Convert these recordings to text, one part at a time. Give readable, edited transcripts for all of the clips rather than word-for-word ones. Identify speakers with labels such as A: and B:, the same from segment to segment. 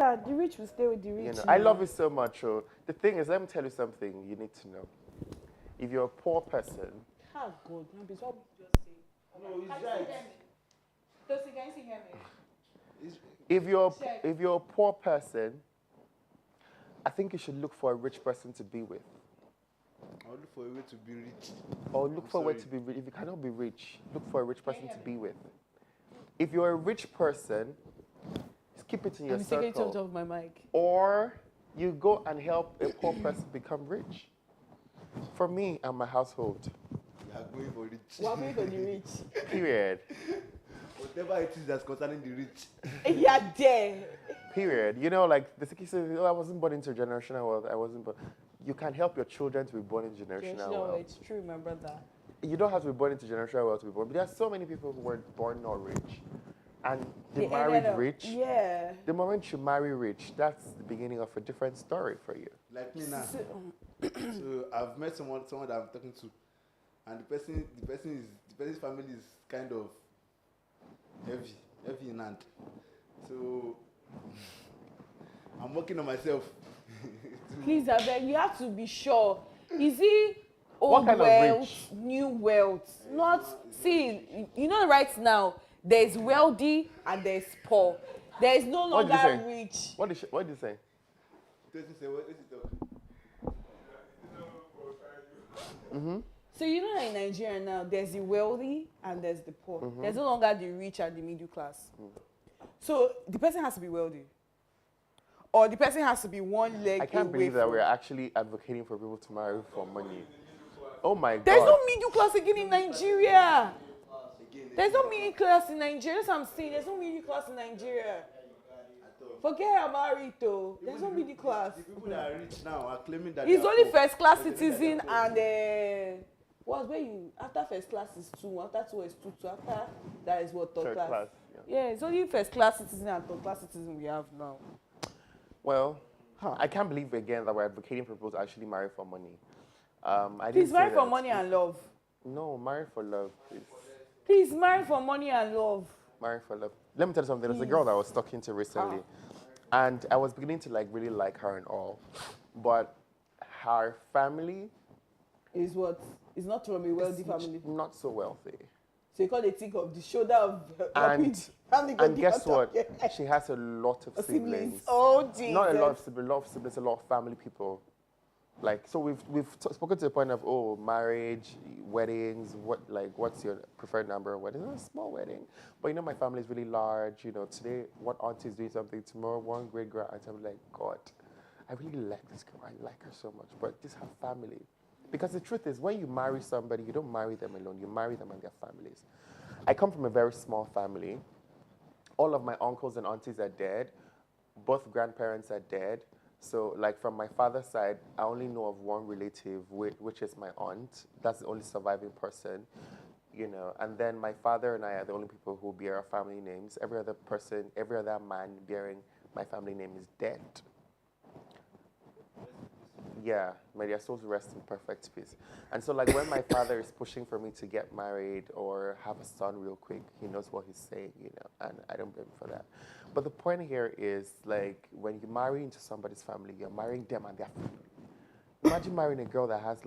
A: Yeah, the rich will stay with the rich.
B: You know, I love it so much. Oh. The thing is, let me tell you something you need to know. If you're a poor person,
A: Oh God, no, it's what we just say.
C: No, he's right.
A: Does he guys hear me?
B: if you're a poor person, I think you should look for a rich person to be with.
C: I'll look for a way to be rich.
B: Or look for a way to be rich. If you cannot be rich, look for a rich person to be with. If you're a rich person, just keep it in your circle.
A: I'm taking it off my mic.
B: Or you go and help a poor person become rich. For me and my household.
C: We are going for rich.
A: We're going for the rich.
B: Period.
C: Whatever it is that's concerning the rich.
A: Yeah, there.
B: Period. You know, like the Siki says, oh, I wasn't born into generational wealth. I wasn't born. You can help your children to be born into generational wealth.
A: It's true, my brother.
B: You don't have to be born into generational wealth to be born. But there are so many people who were born not rich. And they married rich.
A: Yeah.
B: The moment you marry rich, that's the beginning of a different story for you.
C: Like me now. So I've met someone that I'm talking to, and the person's family is kind of heavy in hand. So I'm working on myself.
A: Please, I beg, you have to be sure. Is it
B: What
A: old
B: kind of
A: wealth,
B: rich?
A: new wealth? Not, see, you know right now, there's wealthy and there's poor. There is no
B: What did you
A: longer
B: say?
A: rich.
B: What did you say? Mm-hmm.
A: So you know that in Nigeria now, there's the wealthy and there's the poor. Mm-hmm. There's no longer the rich and the middle class. Mm-hmm. So the person has to be wealthy. Or the person has to be one leg.
B: I can't believe that we're actually advocating for people to marry for money. Oh my God.
A: There's no middle class again in Nigeria. There's no middle class in Nigeria. That's what I'm saying. There's no middle class in Nigeria. Forget about it though. There's no middle class.
C: The people that are rich now are claiming that
A: it's only first class citizen and what's where you after first class is 2, after 2 is 2, after that is what third class. Yeah, it's only first class citizen and third class citizen we have now.
B: Well, I can't believe again that we're advocating for people to actually marry for money.
A: Please marry for money and love.
B: No, marry for love, please.
A: Please marry for money and love.
B: Marry for love. Let me tell you something. There's a girl that I was talking to recently, and I was beginning to really like her and all, but her family
A: is what? It's not from a wealthy family.
B: Not so wealthy.
A: So you call it think of the shoulder of
B: and guess what? She has a lot of siblings.
A: Oh, Jesus.
B: Not a lot of siblings, a lot of family people. Like, so we've spoken to the point of, marriage, weddings, what's your preferred number of weddings? A small wedding. But, my family is really large. Today, one auntie is doing something. Tomorrow, one great-grand auntie. I'm like, God, I really like this girl. I like her so much. But this is her family. Because the truth is, when you marry somebody, you don't marry them alone. You marry them and their families. I come from a very small family. All of my uncles and aunties are dead. Both grandparents are dead. So, from my father's side, I only know of one relative, which is my aunt. That's the only surviving person, And then my father and I are the only people who bear our family names. Every other person, every other man bearing my family name is dead. Yeah, may their souls rest in perfect peace. And so, when my father is pushing for me to get married or have a son real quick, he knows what he's saying, and I don't blame him for that. But the point here is, when you marry into somebody's family, you're marrying them and their family. Imagine marrying a girl that has,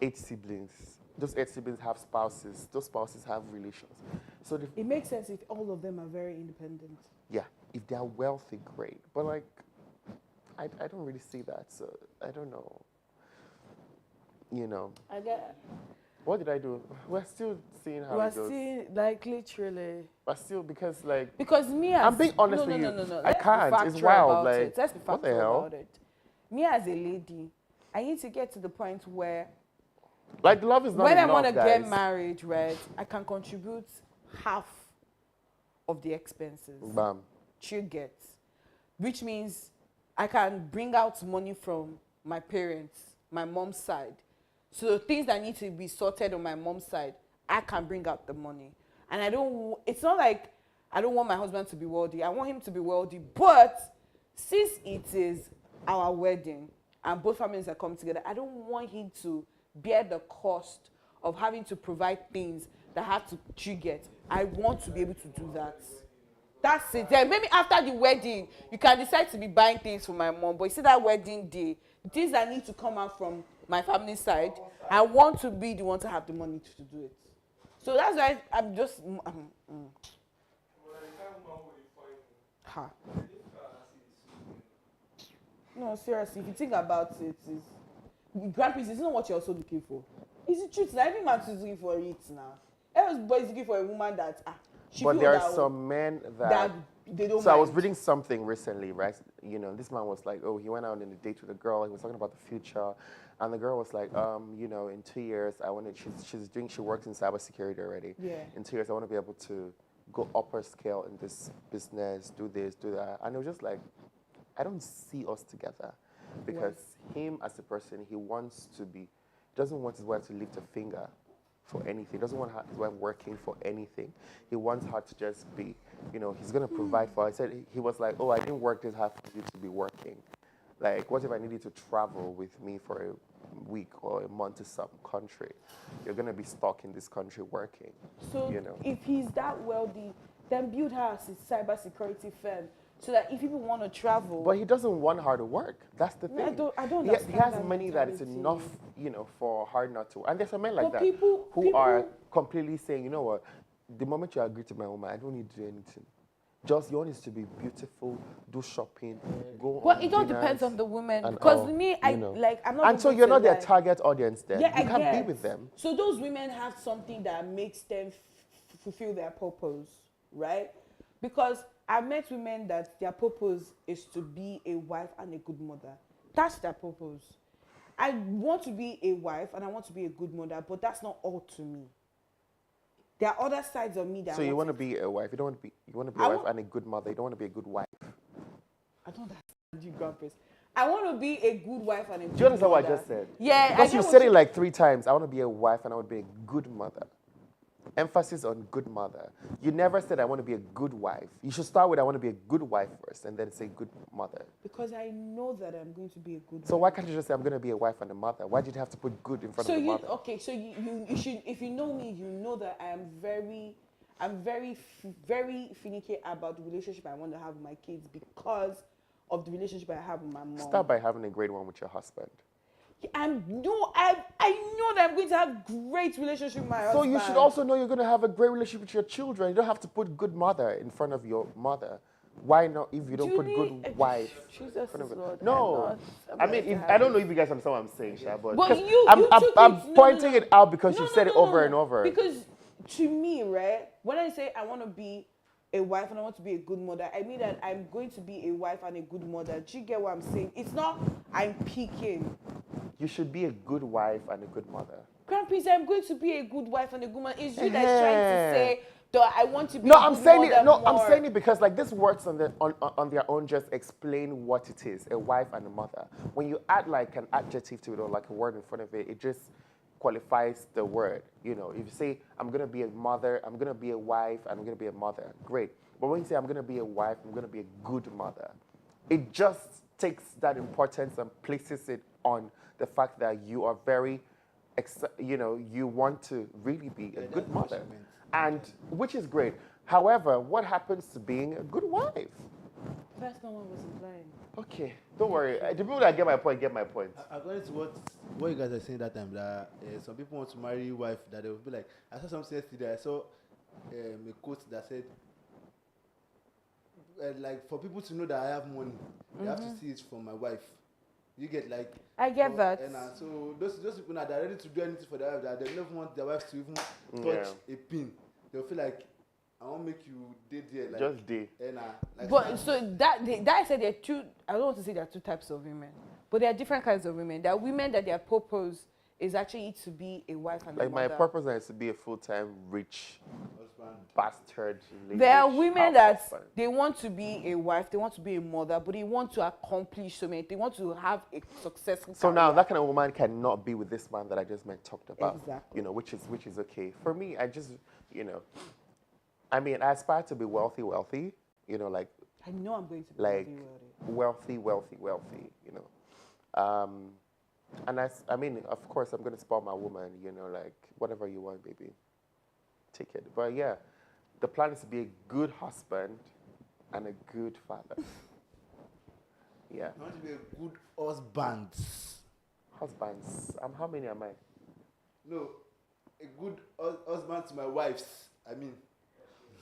B: 8 siblings. Those 8 siblings have spouses. Those spouses have relations. So
A: it makes sense if all of them are very independent.
B: Yeah, if they're wealthy, great. But, I don't really see that, so I don't know.
A: I get.
B: What did I do? We're still seeing how it goes.
A: We're still, literally.
B: But still, because,
A: Because me as...
B: I'm being honest with you.
A: No.
B: I can't. It's wild.
A: Let's be
B: what the hell?
A: about it. Me as a lady, I need to get to the point where...
B: love is not
A: when
B: enough,
A: I want to
B: guys.
A: get married, right, I can contribute half of the expenses.
B: Bam.
A: You get. Which means I can bring out money from my parents, my mom's side. So the things that need to be sorted on my mom's side, I can bring out the money. And it's not like I don't want my husband to be wealthy. I want him to be wealthy. But since it is our wedding and both families are coming together, I don't want him to bear the cost of having to provide things that have to trigger. I want to be able to do that. That's it. Then maybe after the wedding, you can decide to be buying things for my mom. But you see that wedding day, the things that need to come out from my family side, I want to be the one to have the money to do it. So that's why I'm just. Ha. No, seriously, if you think about it, grandparents, it's not what you're also looking for. It's the truth. Now, every man is looking for it now. Every boy is looking for a woman that
B: but there are some men that
A: they don't
B: so
A: mind.
B: I was reading something recently, right? You know, this man was like, oh, he went out on a date with a girl. He was talking about the future, and the girl was like, you know, in 2 years, I want to. She works in cybersecurity already.
A: Yeah.
B: In 2 years, I want to be able to go upper scale in this business, do this, do that. And it was just like, I don't see us together, because him as a person, he wants to be, doesn't want his wife to lift a finger for anything. He doesn't want his wife working for anything. He wants her to just be, you know, he's going to provide for her. He was like, oh, I didn't work this hard for you to be working. Like, what if I needed to travel with me for a week or a month to some country? You're going to be stuck in this country working.
A: So
B: you know?
A: If he's that wealthy, then build her as a cybersecurity firm, so that if people want to travel.
B: But he doesn't want her to work. That's the thing.
A: I don't
B: He
A: understand
B: has
A: that
B: money that is
A: mentality.
B: enough, you know, for her not to. And there's some men like
A: But
B: that
A: people
B: are completely saying, you know what, the moment you agree to my woman, I don't need to do anything. Just you want is to be beautiful, do shopping, go.
A: Well,
B: on
A: it all
B: dinners
A: depends on the woman.
B: and
A: Because
B: all,
A: me,
B: you know.
A: I'm not.
B: And so you're not their target audience then.
A: Yeah,
B: you can't be with them.
A: So those women have something that makes them fulfill their purpose, right? Because I've met women that their purpose is to be a wife and a good mother. That's their purpose. I want to be a wife and I want to be a good mother, but that's not all to me. There are other sides of me that.
B: So you want to be a wife. You don't want to be. You want to be a wife and a good mother. You don't want to be a good wife.
A: I don't understand you, grandpas. I want to be a good wife and a good mother.
B: Do you understand what I just said?
A: Yeah.
B: Because you said it like 3 times. I want to be a wife and I want to be a good mother. Emphasis on good mother. You never said I want to be a good wife. You should start with I want to be a good wife first and then say good mother.
A: Because I know that I'm going to be a good wife.
B: So why can't you just say I'm going to be a wife and a mother? Why did you have to put good in front of the mother?
A: Okay, so you should, if you know me, you know that I'm very finicky about the relationship I want to have with my kids because of the relationship I have with my mom.
B: Start by having a great one with your husband.
A: I know that I'm going to have great relationship with my husband.
B: So you should also know you're going to have a great relationship with your children. You don't have to put good mother in front of your mother. Why not? If you don't put good wife.
A: Jesus is Lord.
B: No, I mean, I don't know if you guys understand what I'm saying, Sha, but
A: I'm
B: pointing it out because you said it over and over.
A: Because to me, right, when I say I want to be a wife and I want to be a good mother, I mean that I'm going to be a wife and a good mother. Do you get what I'm saying? It's not I'm picking.
B: You should be a good wife and a good mother.
A: Grandpa, I'm going to be a good wife and a good mother. It's you that's trying to say that I want to be
B: no,
A: a good mother.
B: No, I'm saying it because like these words on their own just explain what it is, a wife and a mother. When you add like an adjective to it or like a word in front of it, it just qualifies the word. You know, if you say I'm gonna be a mother, I'm gonna be a wife, and I'm gonna be a mother, great. But when you say I'm gonna be a wife, I'm gonna be a good mother, it just takes that importance and places it on the fact that you are very, you know, you want to really be a good mother, and which is great. However, what happens to being a good wife?
A: That's not what I was implying.
B: Okay, don't worry. The people that get my point get my point.
C: According to what you guys are saying that time, that some people want to marry a wife that they will be like. I saw something yesterday. I saw a quote that said, like for people to know that I have money, they have to see it from my wife. You get like.
A: I get that.
C: And so those people now they're ready to do anything for their wife. That they don't want their wife to even touch a pin. They'll feel like I won't make you day there. Like,
B: just day.
C: And like.
A: But so that I said there are two. I don't want to say there are two types of women, but there are different kinds of women. There are women that their purpose is actually to be a wife and
B: like
A: a mother.
B: my purpose is to be a full-time rich bastard.
A: There are women that they want to be a wife, they want to be a mother, but they want to accomplish so many. They want to have a successful
B: So
A: career.
B: now that kind of woman cannot be with this man that I just talked about.
A: Exactly.
B: You know, which is okay. For me, I just, you know, I mean, I aspire to be wealthy, you know, like.
A: I know I'm going to be
B: like wealthy, you know. And I mean, of course, I'm going to spoil my woman, you know, like, whatever you want, baby. Take it. But yeah, the plan is to be a good husband, and a good father. Yeah.
C: I want to be a good husband.
B: Husbands. How many am I?
C: No, a good husband to my wives. I mean,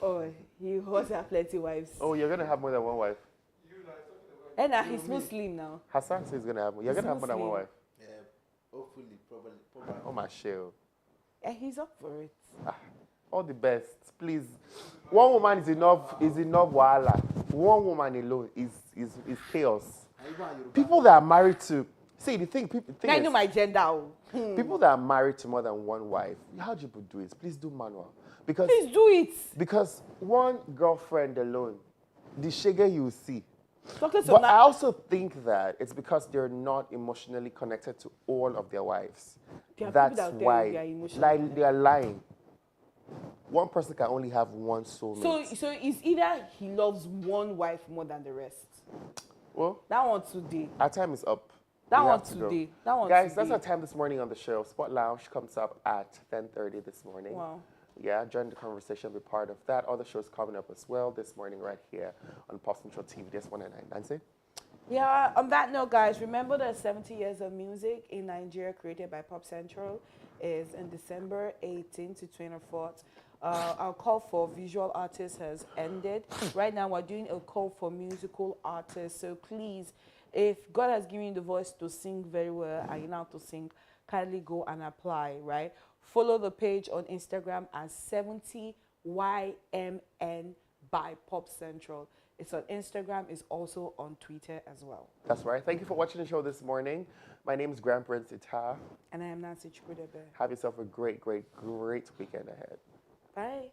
A: Oh, he also have plenty wives.
B: Oh, you're gonna have more than one wife.
A: And he's Muslim now.
B: Hassan says he's gonna have more. You're
A: He's
B: gonna have more than one
A: Muslim.
B: wife.
C: yeah, hopefully, probably.
B: Oh my shell.
A: And he's up for it.
B: All the best, please. One woman is enough. Is enough. Wahala. One woman alone is chaos.
C: And even Yoruba.
B: People that are married to see the thing.
A: Now I know my gender. Oh.
B: People that are married to more than one wife. How do you do it? Please do manual. Because
A: Please do it.
B: because one girlfriend alone, the shege you see.
A: Chocolate
B: But I also think that it's because they're not emotionally connected to all of their wives.
A: There are people
B: That's
A: that tell you
B: why
A: they are emotionally
B: like, they are lying. One person can only have one soulmate.
A: So it's either he loves one wife more than the rest.
B: Well,
A: That one today.
B: our time is up.
A: That
B: We
A: one
B: have to go.
A: today. That one
B: Guys,
A: today.
B: that's our time this morning on the show. Spot Lounge comes up at 10:30 this morning.
A: Wow.
B: Yeah, join the conversation, be part of that. Other shows coming up as well this morning right here on Popcentral TV. This 199. Nancy?
A: Yeah, on that note, guys, remember that 70 Years of Music in Nigeria created by Popcentral is in December 18th to 24th. Our call for visual artists has ended. Right now, we're doing a call for musical artists. So please, if God has given you the voice to sing very well and you know how to sing, kindly go and apply, right? Follow the page on Instagram as 70YMN by Popcentral. It's on Instagram. It's also on Twitter as well.
B: That's right. Thank you for watching the show this morning. My name is Grand Prince Ita.
A: And I am Nancy Chukudebe.
B: Have yourself a great, great, great weekend ahead.
A: Bye.